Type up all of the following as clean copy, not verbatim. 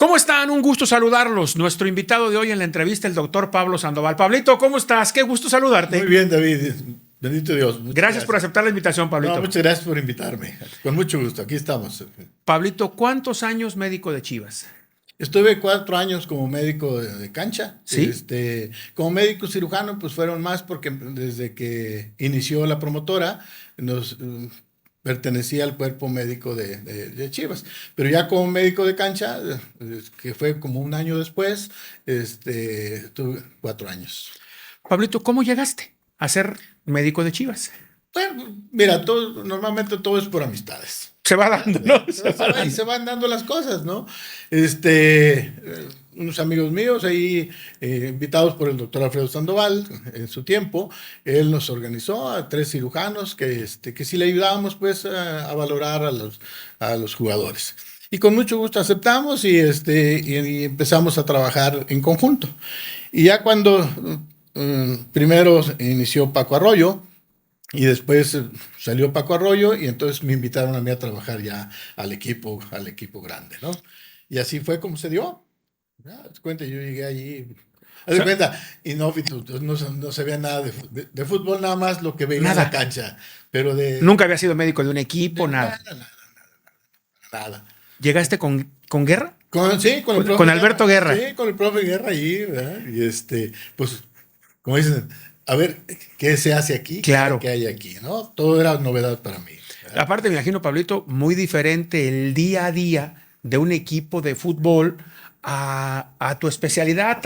¿Cómo están? Un gusto saludarlos. Nuestro invitado de hoy en la entrevista, el doctor Pablo Sandoval. Pablito, ¿cómo estás? Qué gusto saludarte. Muy bien, David. Bendito Dios. Gracias por aceptar la invitación, Pablito. No, muchas gracias por invitarme. Con mucho gusto. Aquí estamos. Pablito, ¿cuántos años médico de Chivas? Estuve 4 años como médico de cancha. ¿Sí? Como médico cirujano, pues fueron más porque desde que inició la promotora nos pertenecía al cuerpo médico de Chivas. Pero ya como médico de cancha, que fue como un año después, tuve 4 años. Pablito, ¿cómo llegaste a ser médico de Chivas? Bueno, mira, normalmente todo es por amistades. Se va dando, ¿no? Y se van dando las cosas, ¿no? Unos amigos míos ahí, invitados por el doctor Alfredo Sandoval en su tiempo, él nos organizó a 3 cirujanos que sí le ayudábamos pues a valorar a los jugadores. Y con mucho gusto aceptamos y empezamos a trabajar en conjunto. Y ya cuando primero inició Paco Arroyo, y después salió Paco Arroyo y entonces me invitaron a mí a trabajar ya al equipo grande, ¿no? Y así fue como se dio. Ya, haz cuenta, yo llegué allí, haz cuenta, y no sabía nada de fútbol, nada más lo que veía en la cancha. Pero Nunca había sido médico de un equipo, nada. Nada. ¿Llegaste con Guerra? Sí, con el profe. Con Alberto Guerra. Sí, con el profe Guerra allí, ¿verdad? Y pues, como dicen, a ver, ¿qué se hace aquí? Claro. ¿Qué hay aquí? ¿No? Todo era novedad para mí. ¿Verdad? Aparte, me imagino, Pablito, muy diferente el día a día de un equipo de fútbol a tu especialidad,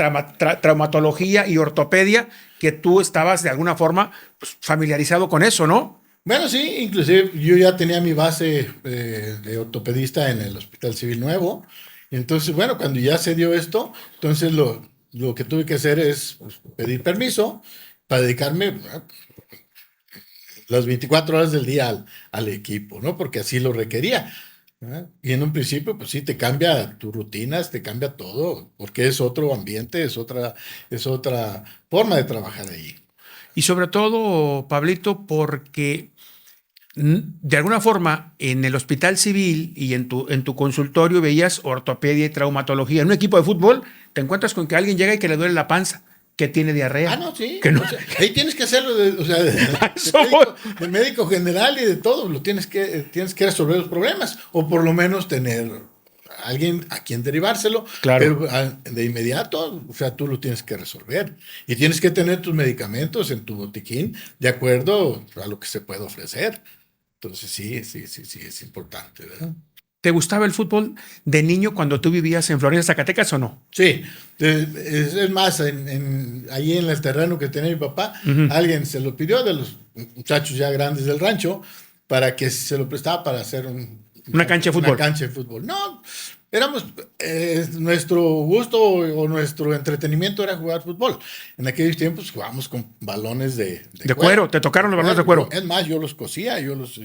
traumatología y ortopedia, que tú estabas de alguna forma pues, familiarizado con eso, ¿no? Bueno, sí, inclusive yo ya tenía mi base de ortopedista en el Hospital Civil Nuevo. Y entonces, bueno, cuando ya se dio esto, entonces lo que tuve que hacer es pues, pedir permiso para dedicarme las 24 horas del día al equipo, ¿no? Porque así lo requería. ¿Verdad? Y en un principio, pues sí, te cambia tus rutinas, te cambia todo, porque es otro ambiente, es otra forma de trabajar ahí. Y sobre todo, Pablito, porque de alguna forma en el hospital civil y en tu consultorio veías ortopedia y traumatología. En un equipo de fútbol te encuentras con que alguien llega y que le duele la panza, que tiene diarrea. Ah, no, sí. Que no. O sea, ahí tienes que hacerlo de médico general y de todo. Tienes que resolver los problemas o por lo menos tener alguien a quien derivárselo. Claro. Pero de inmediato, o sea, tú lo tienes que resolver. Y tienes que tener tus medicamentos en tu botiquín de acuerdo a lo que se puede ofrecer. Entonces sí, es importante, ¿verdad? ¿Te gustaba el fútbol de niño cuando tú vivías en Florencia, Zacatecas o no? Sí, es más, ahí en el terreno que tenía mi papá, alguien se lo pidió de los muchachos ya grandes del rancho para que se lo prestaba para hacer una cancha de fútbol. Una cancha de fútbol. No, nuestro gusto o nuestro entretenimiento era jugar fútbol. En aquellos tiempos jugábamos con balones de cuero. ¿Te tocaron los balones de cuero? Es más, yo los cosía, yo los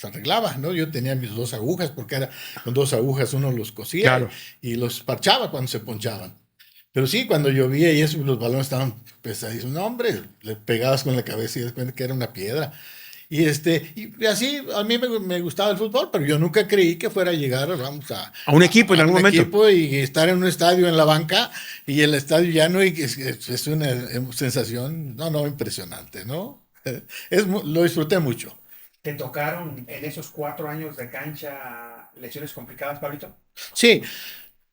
arreglaba, ¿no? Yo tenía mis 2 agujas, porque era con 2 agujas uno los cosía, claro, y los parchaba cuando se ponchaban. Pero sí, cuando llovía y eso, los balones estaban pesadísimos. No, hombre, le pegabas con la cabeza y das cuenta que era una piedra. Y así a mí me gustaba el fútbol, pero yo nunca creí que fuera a llegar, vamos, a un equipo en algún momento. Equipo y estar en un estadio en la banca y el estadio lleno, y es una sensación, impresionante, ¿no? Lo disfruté mucho. ¿Te tocaron en esos 4 años de cancha lesiones complicadas, Pablito? Sí.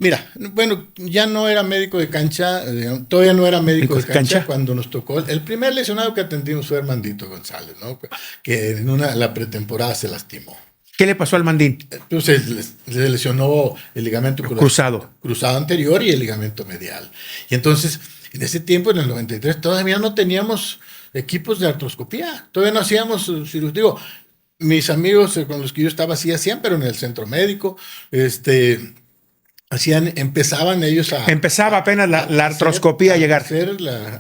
Mira, bueno, ya no era médico de cancha, todavía no era médico de cancha cuando nos tocó. El primer lesionado que atendimos fue Armandito González, ¿no? Que en la pretemporada se lastimó. ¿Qué le pasó al Mandín? Entonces se lesionó el ligamento cruzado anterior y el ligamento medial. Y entonces, en ese tiempo, en el 93, todavía no teníamos equipos de artroscopía, todavía no hacíamos cirugía. Digo, mis amigos con los que yo estaba sí hacían, pero en el centro médico, empezaban ellos Empezaba apenas la artroscopía a llegar.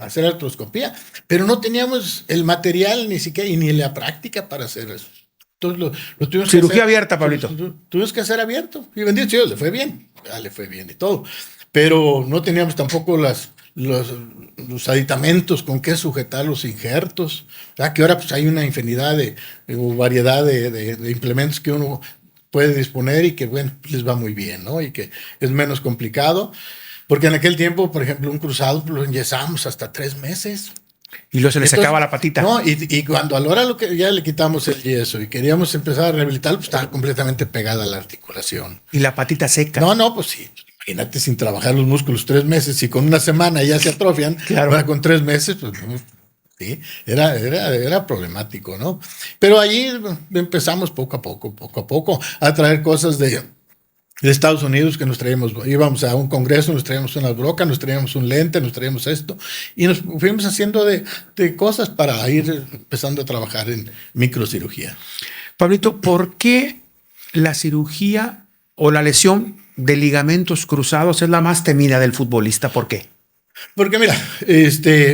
Hacer artroscopía, pero no teníamos el material ni siquiera, y ni la práctica para hacer eso. Entonces lo tuvimos cirugía que hacer, abierta, Pablito. Tuvimos que hacer abierto, y bendito Dios, le fue bien y todo, pero no teníamos tampoco los aditamentos con que sujetar los injertos, ¿verdad? Que ahora pues hay una infinidad o variedad de implementos que uno puede disponer y que, bueno, les va muy bien, ¿no? Y que es menos complicado. Porque en aquel tiempo, por ejemplo, un cruzado lo enyesamos hasta 3 meses. Y luego se le sacaba la patita. No, y cuando a la hora lo que ya le quitamos el yeso y queríamos empezar a rehabilitarlo, pues estaba completamente pegada a la articulación. Y la patita seca. No, pues sí. Imagínate sin trabajar los músculos 3 meses y con una semana ya se atrofian. Claro. Ahora con 3 meses, pues sí, era problemático, ¿no? Pero ahí empezamos poco a poco, a traer cosas de Estados Unidos que nos traíamos, íbamos a un congreso, nos traíamos unas brocas, nos traíamos un lente, nos traíamos esto, y nos fuimos haciendo de cosas para ir empezando a trabajar en microcirugía. Pablito, ¿por qué la cirugía o la lesión de ligamentos cruzados es la más temida del futbolista? ¿Por qué? Porque mira,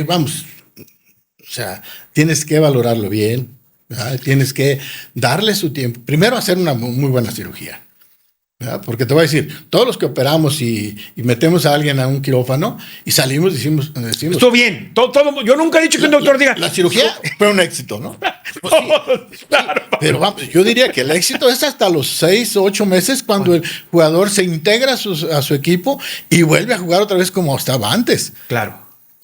vamos, o sea, tienes que valorarlo bien, ¿verdad? Tienes que darle su tiempo. Primero hacer una muy buena cirugía. ¿Verdad? Porque te voy a decir, todos los que operamos y metemos a alguien a un quirófano y salimos, decimos estuvo bien. Yo nunca he dicho que un doctor diga. La cirugía fue un éxito, ¿no? Pues sí, claro. Pero vamos, yo diría que el éxito es hasta los 6 o 8 meses cuando el jugador se integra a su equipo y vuelve a jugar otra vez como estaba antes. Claro.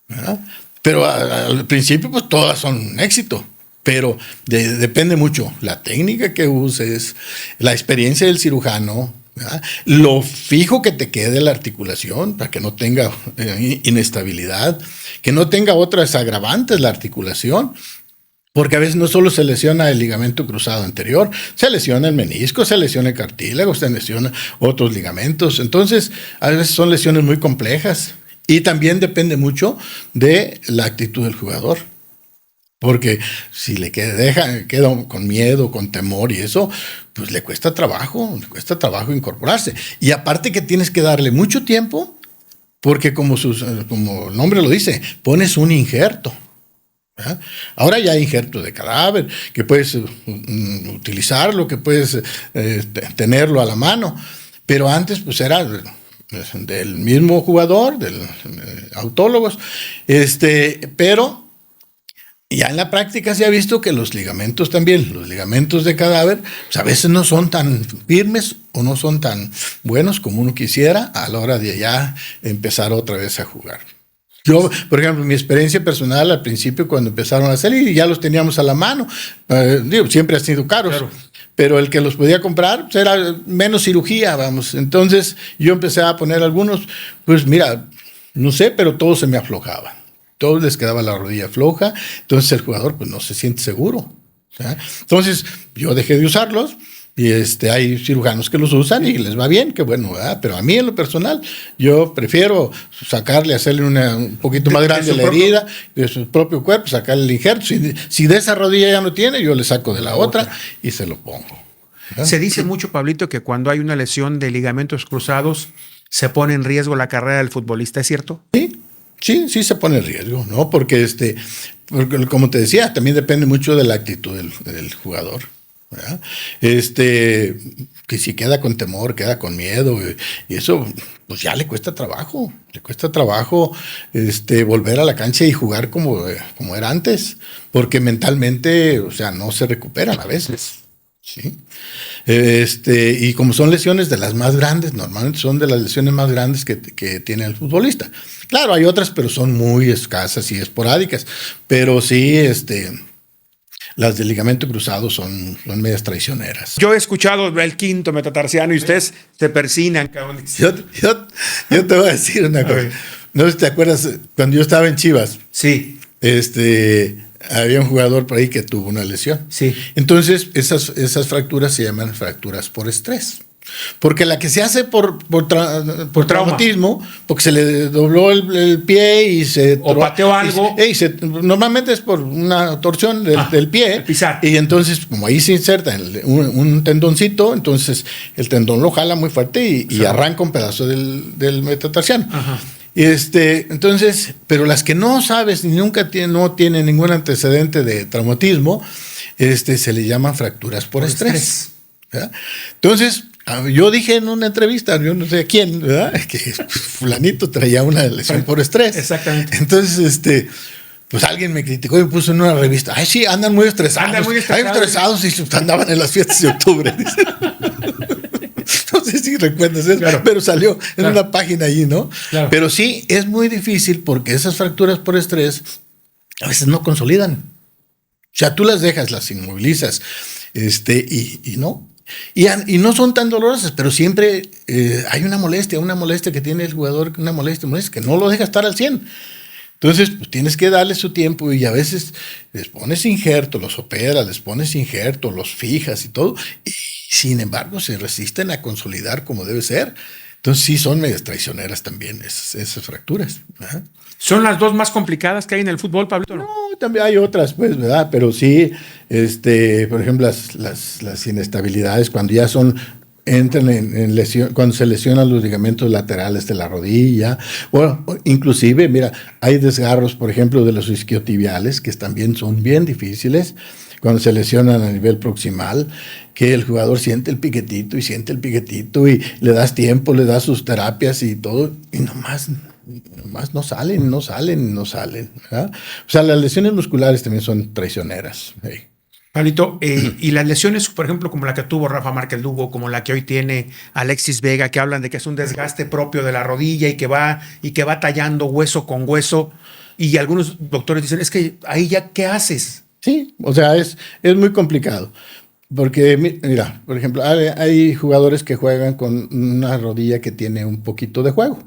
¿Verdad? Pero al principio, pues todas son un éxito. Pero depende mucho la técnica que uses, la experiencia del cirujano, ¿verdad? Lo fijo que te quede la articulación para que no tenga inestabilidad, que no tenga otras agravantes la articulación, porque a veces no solo se lesiona el ligamento cruzado anterior, se lesiona el menisco, se lesiona el cartílago, se lesiona otros ligamentos. Entonces, a veces son lesiones muy complejas y también depende mucho de la actitud del jugador. Porque si queda con miedo, con temor y eso, pues le cuesta trabajo incorporarse. Y aparte que tienes que darle mucho tiempo, porque como el nombre lo dice, pones un injerto. ¿Verdad? Ahora ya hay injertos de cadáver, que puedes utilizarlo, que puedes tenerlo a la mano. Pero antes pues era del mismo jugador, del autólogos, pero ya en la práctica se ha visto que los ligamentos también, los ligamentos de cadáver, pues a veces no son tan firmes o no son tan buenos como uno quisiera a la hora de ya empezar otra vez a jugar. Yo, por ejemplo, mi experiencia personal al principio cuando empezaron a salir ya los teníamos a la mano, siempre han sido caros. Claro. Pero el que los podía comprar pues era menos cirugía, vamos. Entonces yo empecé a poner algunos, pues mira, no sé, pero todos se me aflojaban. Todos les quedaba la rodilla floja, entonces el jugador pues no se siente seguro. ¿Sí? Entonces yo dejé de usarlos y hay cirujanos que los usan y les va bien, qué bueno, ¿verdad? Pero a mí en lo personal yo prefiero hacerle un poquito más grande la herida de su propio cuerpo, sacarle el injerto. Si de esa rodilla ya no tiene, yo le saco de la otra y se lo pongo. ¿Verdad? Se dice mucho, Pablito, que cuando hay una lesión de ligamentos cruzados se pone en riesgo la carrera del futbolista, ¿es cierto? Sí se pone en riesgo, ¿no? Porque, como te decía, también depende mucho de la actitud del jugador, ¿verdad? Que si queda con temor, queda con miedo, y eso, pues ya le cuesta trabajo volver a la cancha y jugar como era antes, porque mentalmente, o sea, no se recuperan a veces, ¿sí? Y como son lesiones de las más grandes, normalmente son de las lesiones más grandes que tiene el futbolista. Claro, hay otras, pero son muy escasas y esporádicas. Pero sí, las del ligamento cruzado son medias traicioneras. Yo he escuchado el quinto metatarsiano y ustedes se persinan, cabrón. Yo te voy a decir una cosa. ¿No te acuerdas cuando yo estaba en Chivas? Sí. Había un jugador por ahí que tuvo una lesión. Sí. Entonces, esas fracturas se llaman fracturas por estrés. Porque la que se hace por traumatismo, porque se le dobló el pie y o pateó algo. Normalmente es por una torsión del pie. Pisar. Y entonces, como ahí se inserta un tendoncito, entonces el tendón lo jala muy fuerte y arranca un pedazo del metatarsiano. Ajá. Entonces, pero las que no sabes ni nunca no tienen ningún antecedente de traumatismo, se le llaman fracturas por estrés. ¿Verdad? Entonces, yo dije en una entrevista, yo no sé a quién, ¿verdad? Que fulanito traía una lesión por estrés. Exactamente. Entonces, pues alguien me criticó y me puso en una revista, ay, sí, andan muy estresados. Andan muy estresados. Y andaban en las fiestas de octubre. No sé si recuerdas eso, claro, pero salió en una página allí, ¿no? Claro. Pero sí, es muy difícil porque esas fracturas por estrés a veces no consolidan. O sea, tú las dejas, las inmovilizas, y no. Y no son tan dolorosas, pero siempre hay una molestia que tiene el jugador, una molestia, que no lo deja estar al 100. Entonces, pues tienes que darle su tiempo y a veces les pones injerto, los operas, les pones injerto, los fijas y todo, y sin embargo se resisten a consolidar como debe ser. Entonces sí son medias traicioneras también esas fracturas. ¿Verdad? ¿Son las dos más complicadas que hay en el fútbol, Pablito? No, también hay otras, pues, ¿verdad? Pero sí, por ejemplo, las inestabilidades cuando ya entran en lesión, cuando se lesionan los ligamentos laterales de la rodilla, bueno, inclusive, mira, hay desgarros, por ejemplo, de los isquiotibiales, que también son bien difíciles, cuando se lesionan a nivel proximal, que el jugador siente el piquetito y le das tiempo, le das sus terapias y todo, y nomás no salen, ¿verdad? O sea, las lesiones musculares también son traicioneras. Hey. Pablito, y las lesiones, por ejemplo, como la que tuvo Rafa Márquez Lugo, como la que hoy tiene Alexis Vega, que hablan de que es un desgaste propio de la rodilla y que va tallando hueso con hueso, y algunos doctores dicen, es que ahí ya, ¿qué haces? Sí, o sea, es muy complicado. Porque, mira, por ejemplo, hay jugadores que juegan con una rodilla que tiene un poquito de juego.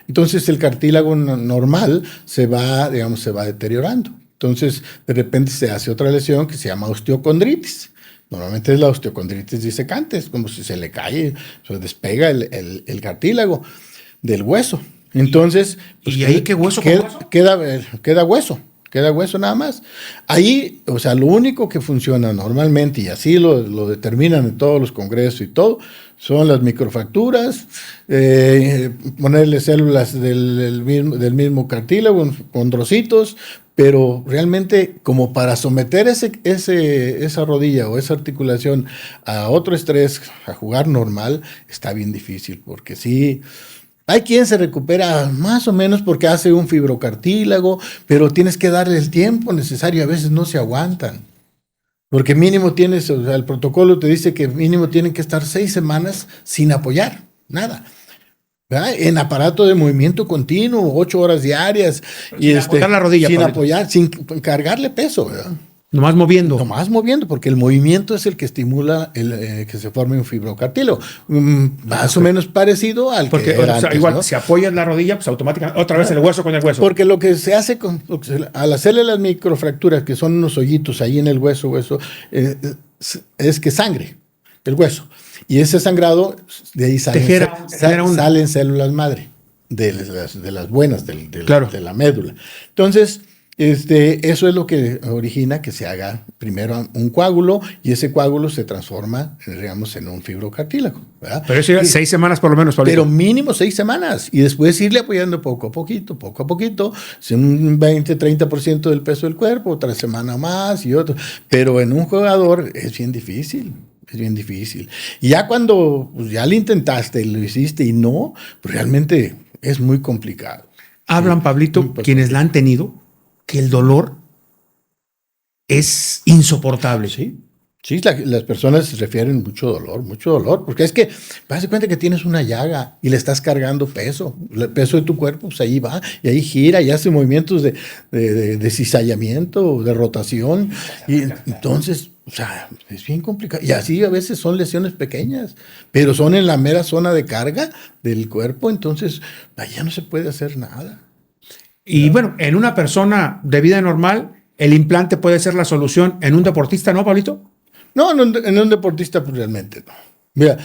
Entonces, el cartílago normal se va deteriorando. Entonces, de repente se hace otra lesión que se llama osteocondritis. Normalmente es la osteocondritis disecante, es como si se le cae, se despega el cartílago del hueso. Entonces, pues, ¿y ahí qué hueso con hueso? Queda hueso. Queda hueso nada más. Ahí, o sea, lo único que funciona normalmente, y así lo determinan en todos los congresos y todo, son las microfracturas, ponerle células del mismo cartílago, condrocitos, pero realmente como para someter esa rodilla o esa articulación a otro estrés, a jugar normal, está bien difícil, porque sí. Hay quien se recupera más o menos porque hace un fibrocartílago, pero tienes que darle el tiempo necesario, a veces no se aguantan. Porque mínimo tienes, o sea, el protocolo te dice que mínimo tienen que estar 6 semanas sin apoyar, nada. ¿Verdad? En aparato de movimiento continuo, 8 horas diarias. Sin apoyar la rodilla, sin Pablito. apoyar, sin cargarle peso, ¿verdad? Nomás moviendo. Nomás moviendo, porque el movimiento es el que estimula que se forme un fibrocartílago. Más o menos parecido al porque, que era antes, igual, ¿no? si apoyas la rodilla, pues automáticamente, otra vez el hueso con el hueso. Porque lo que se hace al hacerle las microfracturas, que son unos hoyitos ahí en el hueso, es que sangre el hueso. Y ese sangrado, de ahí salen células madre, de las buenas, claro. de la médula. Entonces, eso es lo que origina que se haga primero un coágulo y ese coágulo se transforma, digamos, en un fibrocartílago, ¿verdad? Pero eso ya 6 semanas por lo menos, Pablito. Pero mínimo 6 semanas y después irle apoyando poco a poquito, un 20-30% del peso del cuerpo, otra semana más y otro. Pero en un jugador es bien difícil. Es bien difícil. Y ya cuando pues, ya lo intentaste, lo hiciste y no, pues realmente es muy complicado. Hablan, sí, Pablito, quienes la han tenido, que el dolor es insoportable. Sí, sí, las personas se refieren mucho dolor, porque es que vas a cuenta que tienes una llaga y le estás cargando peso, el peso de tu cuerpo, pues ahí va, y ahí gira y hace movimientos de cizallamiento, de rotación, y entonces, o sea, es bien complicado. Y así a veces son lesiones pequeñas, pero son en la mera zona de carga del cuerpo, entonces allá no se puede hacer nada. Y bueno, en una persona de vida normal, el implante puede ser la solución. En un deportista, ¿no, Pablito? No, en un deportista pues realmente no. Mira,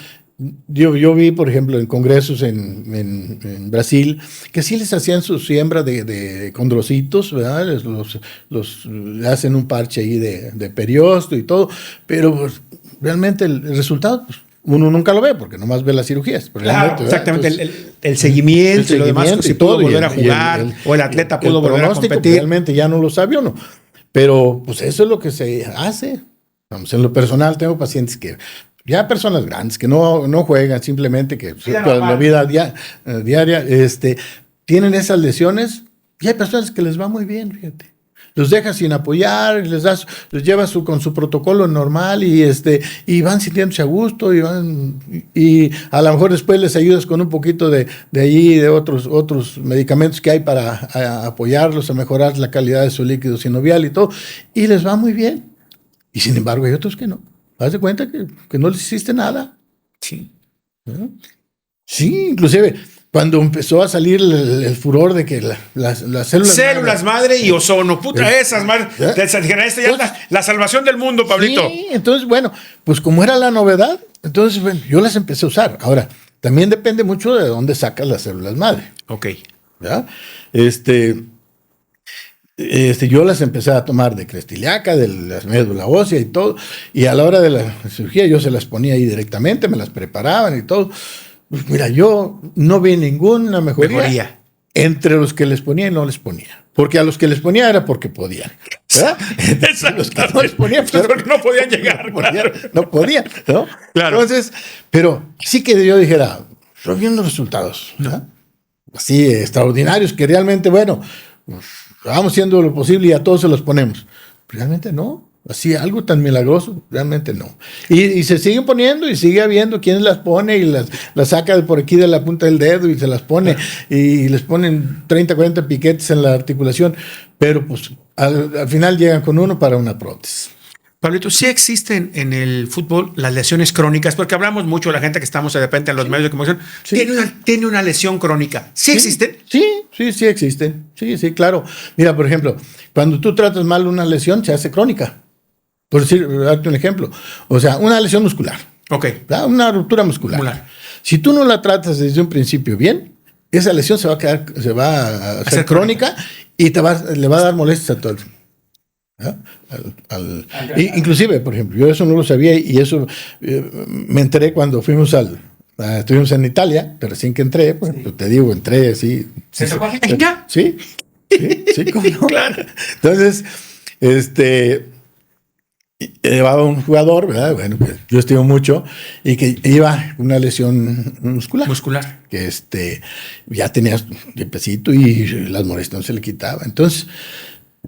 yo vi, por ejemplo, en congresos en Brasil, que sí les hacían su siembra de condrocitos, ¿verdad? Los hacen un parche ahí de periosto y todo, pero pues, realmente el resultado, pues, uno nunca lo ve porque nomás ve las cirugías. Claro, exactamente. Entonces, el seguimiento y lo demás, si pudo volver a jugar o el atleta pudo volver a competir. Realmente ya no lo sabe uno. Pero pues eso es lo que se hace. Vamos, en lo personal tengo pacientes que, ya personas grandes que no juegan, simplemente que la vida diaria, tienen esas lesiones y hay personas que les va muy bien, fíjate. los dejas sin apoyar, les llevas con su protocolo normal y van sintiéndose a gusto y a lo mejor después les ayudas con un poquito de allí, de otros medicamentos que hay para apoyarlos a mejorar la calidad de su líquido sinovial y todo, y les va muy bien. Y sin embargo hay otros que no. Haz de cuenta que no les hiciste nada. Sí. ¿No? Sí, inclusive cuando empezó a salir el furor de que las células madre y ozono, puta, esas madre, esta ya es la salvación del mundo, Pablito. Sí, entonces, bueno, pues como era la novedad, entonces, bueno, yo las empecé a usar. Ahora, también depende mucho de dónde sacas las células madre. Ok. ¿Verdad? Yo las empecé a tomar de crestiliaca, de la médula ósea y todo, y a la hora de la cirugía yo se las ponía ahí directamente, me las preparaban y todo. Pues mira, yo no vi ninguna mejoría entre los que les ponía y no les ponía. Porque a los que les ponía era porque podían. ¿Verdad? Los que no les ponía pues porque no podían llegar. No podían, ¿no? Claro. Entonces, pero sí que yo dijera, estoy viendo los resultados, ¿verdad? Así extraordinarios, que realmente, bueno, pues, vamos haciendo lo posible y a todos se los ponemos. Realmente no. Así, algo tan milagroso, realmente no. Y se siguen poniendo y sigue habiendo quien las pone y las saca de por aquí de la punta del dedo y se las pone y les ponen 30, 40 piquetes en la articulación, pero pues al final llegan con uno para una prótesis. Pablito, ¿sí existen en el fútbol las lesiones crónicas? Porque hablamos mucho, la gente que estamos de repente en los medios de comunicación, tiene una lesión crónica. ¿Sí existen? Sí existen. Sí, claro. Mira, por ejemplo, cuando tú tratas mal una lesión, se hace crónica. Por darte un ejemplo. O sea, una lesión muscular. Ok. ¿Verdad? Una ruptura muscular. Si tú no la tratas desde un principio bien, esa lesión se va a hacer crónica y le va a dar molestias a todo el inclusive, por ejemplo, yo eso no lo sabía y eso me enteré cuando estuvimos en Italia, pero recién que entré, pues, te digo, entré así. ¿Se tocó Argentina? Sí, ¿cómo no? Claro. Entonces, llevaba un jugador, ¿verdad? Bueno, que yo estimo mucho, y que iba una lesión muscular. Que ya tenía tiempecito y las molestias no se le quitaba. Entonces,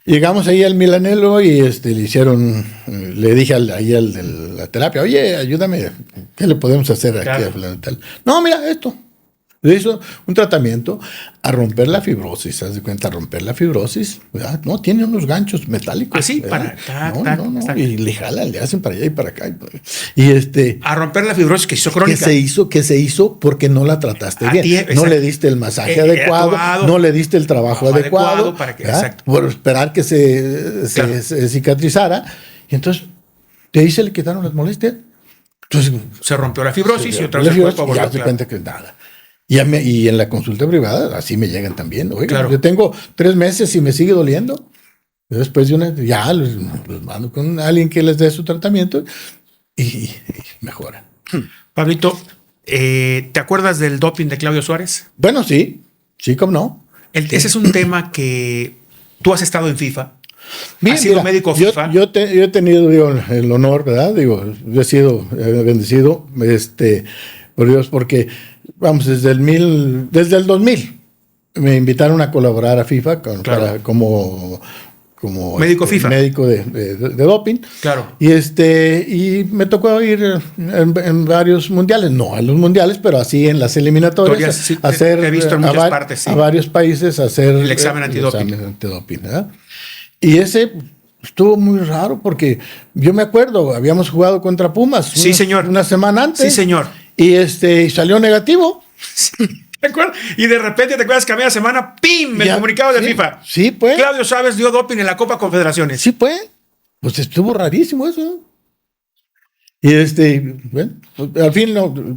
llegamos ahí al Milanello y le dije ahí al de la terapia, oye, ayúdame, ¿qué le podemos hacer aquí a fulano tal? No, mira, esto. Le hizo un tratamiento a romper la fibrosis, ¿haz de cuenta? Romper la fibrosis, ¿verdad? No, tiene unos ganchos metálicos. Así, no. Y le jalan, le hacen para allá y para acá. Y a romper la fibrosis que hizo crónica. Que se hizo porque no la trataste bien. No le diste el masaje adecuado, no le diste el trabajo adecuado para por esperar que se cicatrizara. Y entonces, de ahí se le quitaron las molestias. Entonces, se rompió la fibrosis y otra vez ya se cuenta que nada. Y en la consulta privada, así me llegan también. Oiga, yo tengo 3 meses y me sigue doliendo. Después de los mando con alguien que les dé su tratamiento y mejora. Pablito, ¿te acuerdas del doping de Claudio Suárez? Bueno, sí, cómo no. Ese es un tema que tú has estado en FIFA. ¿Has sido médico FIFA? Yo he tenido el honor, ¿verdad? Yo he sido bendecido, por Dios, porque vamos, desde el 2000 me invitaron a colaborar a FIFA como médico FIFA, médico de doping. Claro. Y me tocó ir en varios mundiales, no a los mundiales, pero así en las eliminatorias, sí, te he visto en muchas partes, a varios países hacer el examen antidoping. ¿verdad? Y ese estuvo muy raro porque yo me acuerdo, habíamos jugado contra Pumas. Sí, señor. Una semana antes. Sí, señor. Y salió negativo. Sí, ¿te acuerdas? Y de repente, ¿te acuerdas que a media semana, ¡pim! El comunicado de FIFA. Sí, pues. Claudio Chávez dio doping en la Copa Confederaciones. Sí, pues. Pues estuvo rarísimo eso. Y bueno, al fin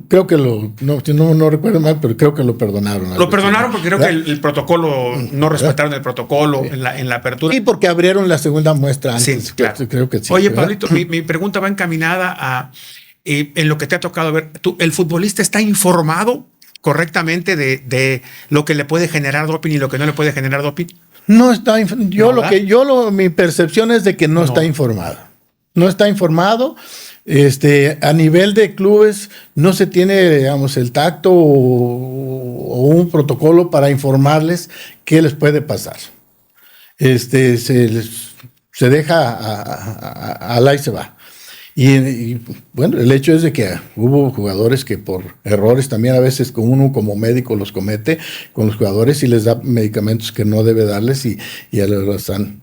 creo que no recuerdo mal, pero creo que lo perdonaron. Lo perdonaron porque creo que el protocolo, no respetaron el protocolo en la apertura. Y porque abrieron la segunda muestra antes. Sí, claro. Creo que sí. Oye, Pablito, mi pregunta va encaminada a en lo que te ha tocado ver. ¿El futbolista está informado correctamente de lo que le puede generar doping y lo que no le puede generar doping? No está. Mi percepción es de que no está informado. No está informado. A nivel de clubes no se tiene, digamos, el tacto o un protocolo para informarles qué les puede pasar. Se les se deja al ahí se va. Y bueno, el hecho es de que hubo jugadores que por errores también a veces con uno como médico los comete con los jugadores y les da medicamentos que no debe darles y lo están.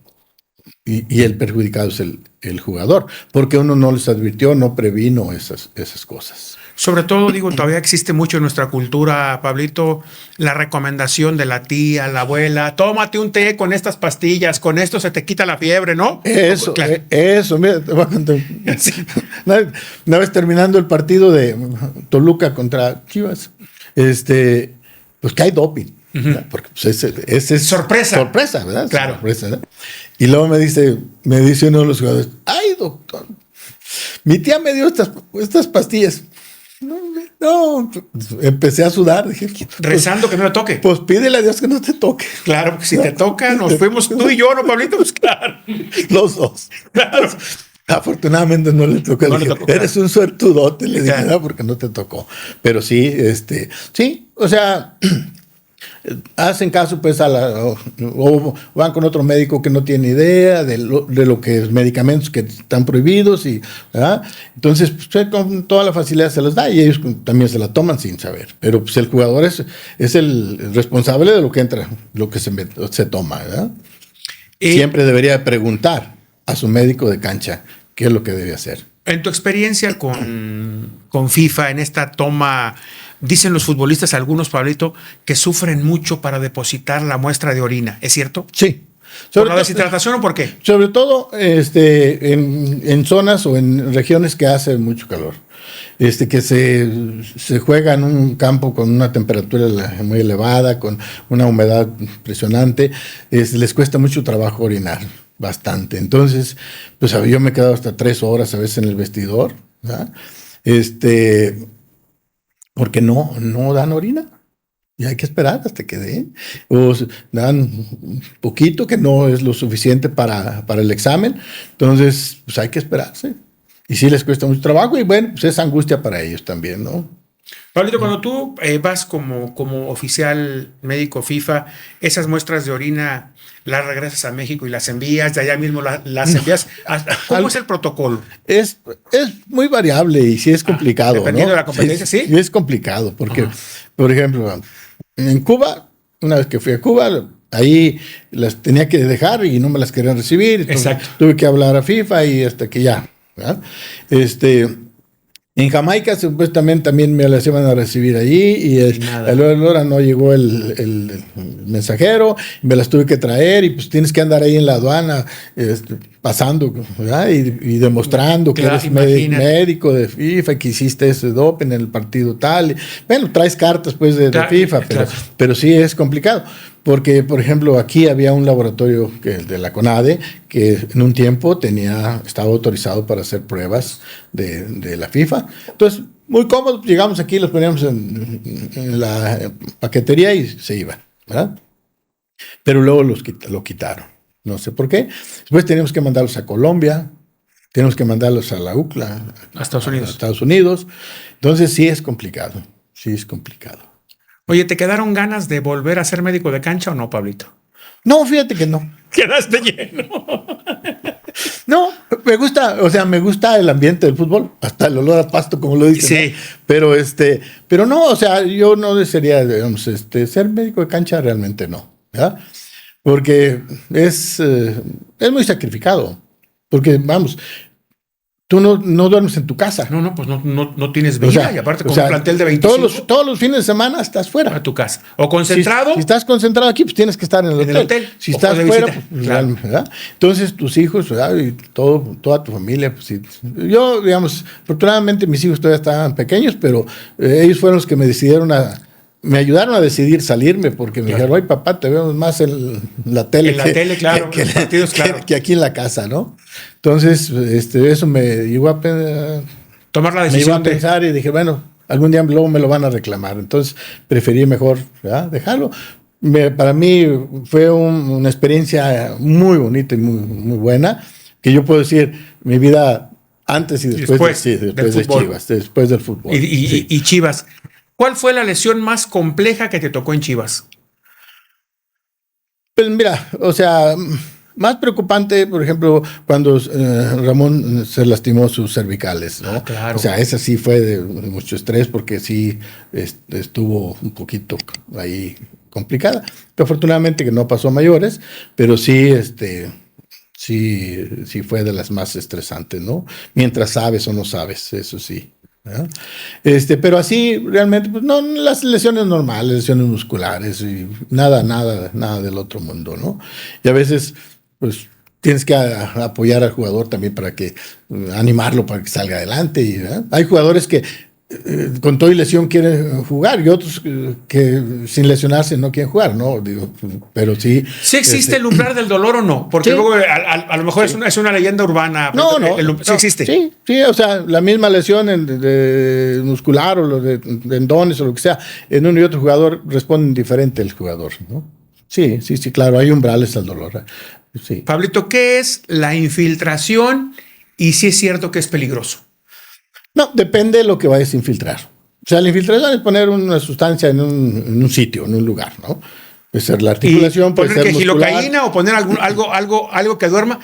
Y el perjudicado es el jugador, porque uno no les advirtió, no previno esas cosas. Sobre todo, digo, todavía existe mucho en nuestra cultura, Pablito, la recomendación de la tía, la abuela, tómate un té con estas pastillas, con esto se te quita la fiebre, ¿no? Eso, claro. Mira, te voy a contar. Sí. Una vez terminando el partido de Toluca contra Chivas, pues que hay doping. Uh-huh. Porque pues, ese es sorpresa, ¿verdad? Claro. Sorpresa, ¿verdad? Y luego me dice uno de los jugadores, ay, doctor, mi tía me dio estas pastillas. No, empecé a sudar. Dije, rezando que no me toque. Pues pídele a Dios que no te toque. Claro, porque si te toca, nos fuimos tú y yo, ¿no, Pablito? Pues claro. Los dos. Claro. Afortunadamente no le tocó. No le dije, le tocó, eres un suertudote, le dije, no, porque no te tocó. Pero sí, sí, o sea, hacen caso pues o van con otro médico que no tiene idea de lo que es medicamentos que están prohibidos y ¿verdad? Entonces pues, con toda la facilidad se los da y ellos también se la toman sin saber, pero pues el jugador es el responsable de lo que entra, lo que se toma, ¿verdad? Siempre debería preguntar a su médico de cancha qué es lo que debe hacer. En tu experiencia con FIFA, en esta toma, dicen los futbolistas, algunos, Pablito, que sufren mucho para depositar la muestra de orina. ¿Es cierto? Sí. ¿Por la deshidratación o por qué? Sobre todo en zonas o en regiones que hace mucho calor. Que se juega en un campo con una temperatura muy elevada, con una humedad impresionante, les cuesta mucho trabajo orinar. Bastante. Entonces, pues yo me he quedado hasta 3 horas a veces en el vestidor, ¿verdad? Porque no dan orina. Y hay que esperar hasta que den. O dan un poquito que no es lo suficiente para el examen. Entonces, pues hay que esperarse. Y sí les cuesta mucho trabajo y bueno, pues es angustia para ellos también, ¿no? Pablito, cuando tú vas como oficial médico FIFA, esas muestras de orina las regresas a México y las envías, de allá mismo las envías. ¿Cómo es el protocolo? Es muy variable y sí es complicado. Dependiendo ¿no? de la competencia, sí. Sí es complicado porque, por ejemplo, en Cuba, una vez que fui a Cuba, ahí las tenía que dejar y no me las querían recibir. Exacto. Tuve que hablar a FIFA y hasta que ya, ¿verdad? En Jamaica supuestamente también me las iban a recibir allí y a la hora no llegó el mensajero, me las tuve que traer y pues tienes que andar ahí en la aduana pasando, ¿verdad? Y demostrando que eres médico de FIFA, que hiciste ese doping en el partido tal. Bueno, traes cartas pues de FIFA, pero sí es complicado. Porque, por ejemplo, aquí había un laboratorio de la CONADE que en un tiempo estaba autorizado para hacer pruebas de la FIFA. Entonces, muy cómodo, llegamos aquí, los poníamos en la paquetería y se iban, ¿verdad? Pero luego lo quitaron. No sé por qué. Después teníamos que mandarlos a Colombia, tenemos que mandarlos a la UCLA, a Estados Unidos. A Estados Unidos. Entonces, sí es complicado, sí es complicado. Oye, ¿te quedaron ganas de volver a ser médico de cancha o no, Pablito? No, fíjate que no. Quedaste lleno. No, me gusta el ambiente del fútbol, hasta el olor a pasto, como lo dicen. Sí. ¿No? Pero no, o sea, yo no desearía, digamos, ser médico de cancha, realmente no, ¿verdad? Porque es muy sacrificado. Porque, vamos, tú no duermes en tu casa. No, pues no tienes vida. Y aparte con un plantel de 25. Todos los fines de semana estás fuera. A tu casa. O concentrado. Si estás concentrado aquí, pues tienes que estar en el hotel. Si estás fuera, pues, claro. ¿verdad? Entonces tus hijos, ¿verdad? Y toda tu familia. Pues, yo, digamos, afortunadamente mis hijos todavía estaban pequeños, pero ellos fueron los que me ayudaron a decidir salirme porque me dijeron, oye papá, te vemos más en la tele. En la tele, claro. En los partidos, claro. Que aquí en la casa, ¿no? Entonces, eso me llevó a tomar la decisión. Me iba a pensar y dije, bueno, algún día luego me lo van a reclamar. Entonces, preferí mejor, ¿verdad? Dejarlo. Para mí fue una experiencia muy bonita y muy, muy buena, que yo puedo decir, mi vida antes y después de Chivas, después del fútbol. Y Chivas. ¿Cuál fue la lesión más compleja que te tocó en Chivas? Pues mira, o sea, Más preocupante, por ejemplo, cuando Ramón se lastimó sus cervicales, ¿no? Claro. O sea, esa sí fue de mucho estrés porque sí estuvo un poquito ahí complicada. Pero afortunadamente que no pasó a mayores, pero sí, sí fue de las más estresantes, ¿no? Mientras sabes o no sabes, eso sí. ¿Verdad? Pero así realmente, pues no, las lesiones normales, lesiones musculares y nada del otro mundo, ¿no? Y a veces, pues tienes que apoyar al jugador también para que animarlo para que salga adelante. Y, ¿verdad? Hay jugadores que con todo y lesión quieren jugar y otros que sin lesionarse no quieren jugar, ¿no? Digo, pero sí. ¿Sí existe el umbral del dolor o no? Porque sí, luego a lo mejor es una leyenda urbana. No, Sí existe. Sí, o sea, la misma lesión de muscular o los de tendones o lo que sea, en uno y otro jugador responden diferente el jugador, ¿no? Sí, claro, hay umbrales al dolor. Sí. Pablito, ¿qué es la infiltración y si es cierto que es peligroso? No, depende de lo que vayas a infiltrar. O sea, la infiltración es poner una sustancia en un sitio, en un lugar, ¿no? Puede ser la articulación, puede ser muscular. ¿Gilocaína o poner algo que duerma?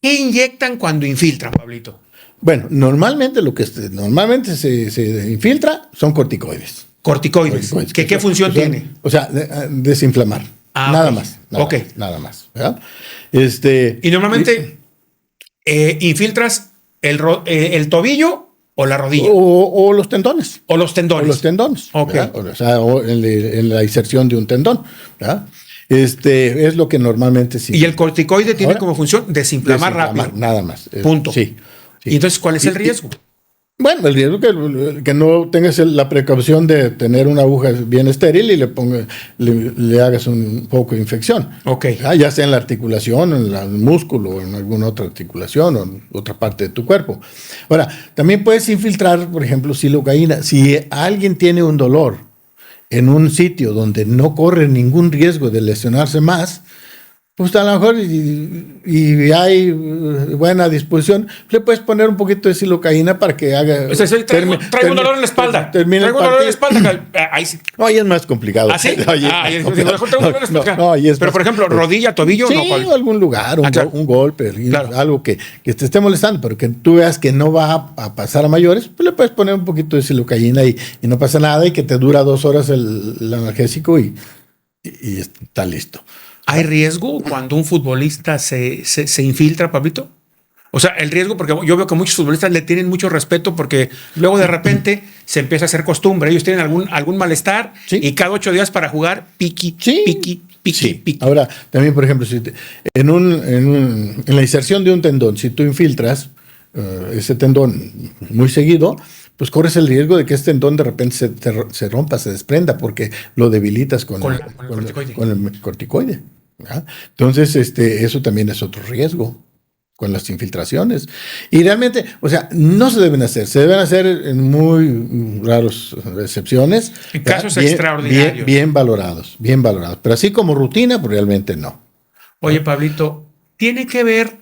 ¿Qué inyectan cuando infiltran, Pablito? Bueno, normalmente normalmente se infiltra son corticoides. Corticoides. ¿Qué función tiene? O sea, desinflamar. Nada más. Nada más. ¿Verdad? Y normalmente infiltras el tobillo o la rodilla. O los tendones. O los tendones. Ok. O sea, en la inserción de un tendón. ¿Verdad? Es lo que normalmente sí. Y el corticoide tiene como función desinflamar rápido. Nada más. Punto. Sí. ¿Y entonces cuál es el riesgo? Bueno, el riesgo que no tengas la precaución de tener una aguja bien estéril y le hagas un poco de infección. Ok. Ya sea en la articulación, en el músculo, o en alguna otra articulación o en otra parte de tu cuerpo. Ahora, también puedes infiltrar, por ejemplo, silocaína. Si alguien tiene un dolor en un sitio donde no corre ningún riesgo de lesionarse más, pues a lo mejor y hay buena disposición, le puedes poner un poquito de silocaína para que haga... O sea, traigo un dolor en la espalda. Traigo un dolor en la espalda. Ahí sí. No, ahí es más complicado. ¿Ah, sí? No, pero, por ejemplo, rodilla, tobillo... Sí, no, o algún lugar, un golpe, claro. Algo que te esté molestando, pero que tú veas que no va a pasar a mayores, pues le puedes poner un poquito de silocaína y no pasa nada y que te dura 2 horas el analgésico y está listo. ¿Hay riesgo cuando un futbolista se infiltra, Pablito? O sea, el riesgo, porque yo veo que muchos futbolistas le tienen mucho respeto porque luego de repente se empieza a hacer costumbre. Ellos tienen algún malestar y cada 8 días para jugar, piqui. Ahora, también, por ejemplo, si en la inserción de un tendón, si tú infiltras ese tendón muy seguido, pues corres el riesgo de que este tendón de repente se rompa, se desprenda, porque lo debilitas con el corticoide. ¿verdad? Entonces, eso también es otro riesgo con las infiltraciones. Y realmente, o sea, no se deben hacer, se deben hacer en muy raras excepciones. En casos extraordinarios. Bien valorados. Pero así como rutina, pues realmente no. Oye, Pablito, ¿tiene que ver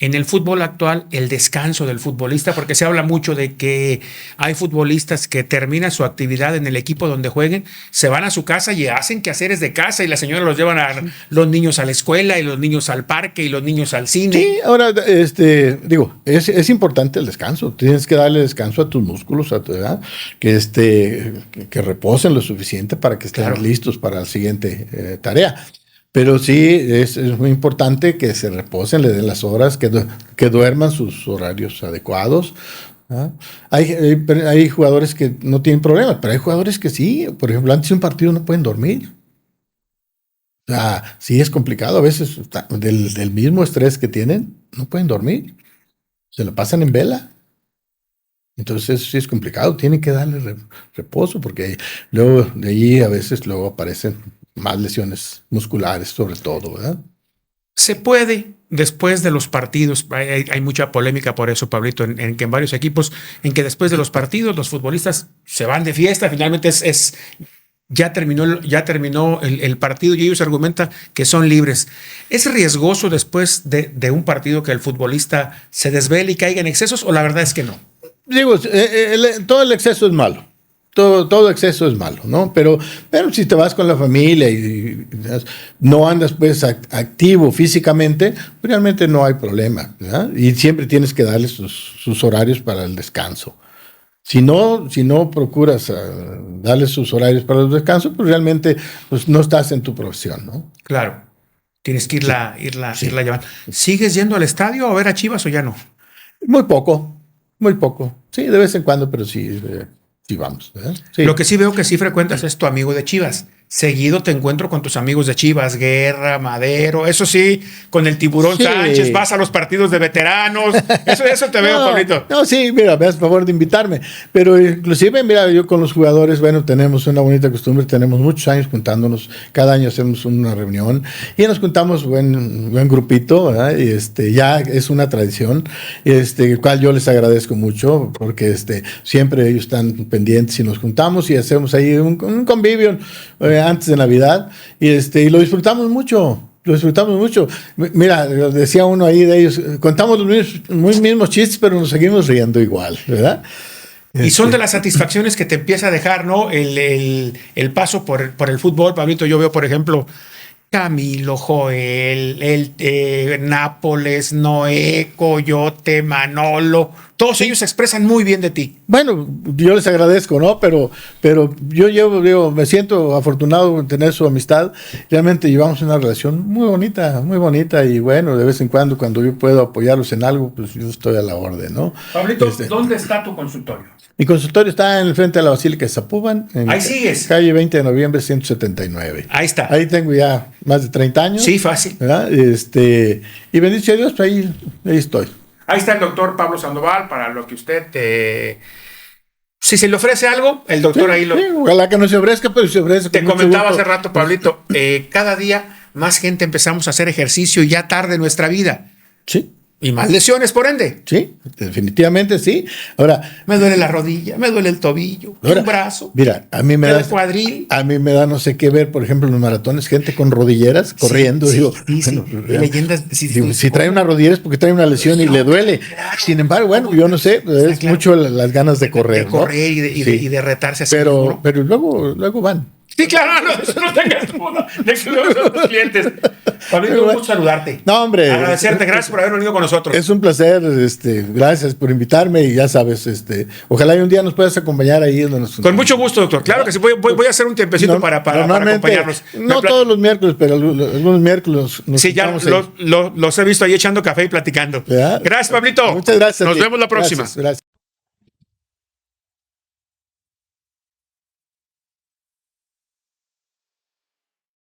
en el fútbol actual el descanso del futbolista? Porque se habla mucho de que hay futbolistas que terminan su actividad en el equipo donde jueguen, se van a su casa y hacen quehaceres de casa y la señora los llevan a los niños a la escuela y los niños al parque y los niños al cine. Sí, ahora, es importante el descanso. Tienes que darle descanso a tus músculos, a tu edad, que reposen lo suficiente para que estén listos para la siguiente tarea. Pero sí, es muy importante que se reposen, le den las horas, que duerman sus horarios adecuados. ¿Ah? Hay jugadores que no tienen problemas, pero hay jugadores que sí. Por ejemplo, antes de un partido no pueden dormir. O sea, sí es complicado. A veces, del mismo estrés que tienen, no pueden dormir. Se lo pasan en vela. Entonces, sí es complicado. Tienen que darle reposo, porque luego de ahí a veces luego aparecen más lesiones musculares, sobre todo, ¿verdad? Se puede, después de los partidos, hay mucha polémica por eso, Pablito, en que en varios equipos, en que después de los partidos los futbolistas se van de fiesta, finalmente ya terminó el partido y ellos argumentan que son libres. ¿Es riesgoso después de un partido que el futbolista se desvele y caiga en excesos o la verdad es que no? Digo, todo el exceso es malo. todo exceso es malo, ¿no? Pero si te vas con la familia y no andas pues activo físicamente, pues realmente no hay problema, ¿verdad? Y siempre tienes que darle sus horarios para el descanso. Si no procuras darle sus horarios para el descanso, pues realmente pues no estás en tu profesión, ¿no? Claro. Tienes que irla Sí. llevando. ¿Sigues yendo al estadio a ver a Chivas o ya no? Muy poco, muy poco. Sí, de vez en cuando, pero sí, sí vamos, ¿verdad? Sí. Lo que sí veo que sí frecuentas es tu amigo de Chivas. Seguido te encuentro con tus amigos de Chivas, Guerra, Madero, eso sí, con el Tiburón Sí. Sánchez, vas a los partidos de veteranos. Eso te veo, Pablito. No, sí, mira, me haces favor de invitarme. Pero inclusive, mira, yo con los jugadores, bueno, tenemos una bonita costumbre, tenemos muchos años juntándonos, cada año hacemos una reunión y nos juntamos buen grupito, ¿verdad? Y ya es una tradición, el cual yo les agradezco mucho, porque siempre ellos están pendientes y nos juntamos y hacemos ahí un convivio antes de Navidad, y lo disfrutamos mucho. Lo disfrutamos mucho. Mira, decía uno ahí de ellos, contamos los mismos chistes, pero nos seguimos riendo igual, ¿verdad? Y son de las satisfacciones que te empieza a dejar, ¿no? El paso por el fútbol, Pablito. Yo veo, por ejemplo, Camilo, Joel, Nápoles, Noé, Coyote, Manolo. Todos ellos se expresan muy bien de ti. Bueno, yo les agradezco, ¿no? Pero digo, me siento afortunado en tener su amistad. Realmente llevamos una relación muy bonita, y bueno, de vez en cuando yo puedo apoyarlos en algo, pues yo estoy a la orden, ¿no? Pablito, ¿dónde está tu consultorio? Mi consultorio está en el frente de la Basílica de Zapopan. Ahí sigues. Calle 20 de noviembre, 179. Ahí está. Ahí tengo ya más de 30 años. Sí, fácil. ¿Verdad? Y bendito sea Dios, pues ahí estoy. Ahí está el doctor Pablo Sandoval para lo que usted si se le ofrece algo, el doctor Sí, ahí lo... sí, ojalá que no se ofrezca, pero se ofrece. Te con mucho comentaba gusto. hace rato, Pablito, cada día más gente empezamos a hacer ejercicio ya tarde en nuestra vida. Sí. Y más lesiones, por ende. Sí, definitivamente sí. Ahora, Me duele la rodilla, me duele el tobillo, ahora, un brazo, mira, a mí el cuadril. a mí me da no sé qué ver, por ejemplo, en los maratones, gente con rodilleras corriendo. Sí, Digo, sí. bueno, Leyendas. digo, si trae una rodillera es porque trae una lesión y le duele. Claro. Sin embargo, bueno, yo no sé, es claro. Mucho las ganas de correr. De correr, ¿no? y de retarse así. Pero luego van. Sí, claro, no tengas duda de que luego son tus clientes. Pablito, un gusto saludarte. No, hombre. Agradecerte, gracias por haber venido con nosotros. Es un placer, gracias por invitarme y ya sabes, ojalá y un día nos puedas acompañar ahí donde nos... Con mucho gusto, doctor. Claro que sí, voy a hacer un tiempecito para acompañarnos. No todos los miércoles, pero algunos miércoles nos sí, ya los he visto ahí echando café y platicando. ¿verdad? Gracias, Pablito. Muchas gracias. Nos vemos la próxima. Gracias.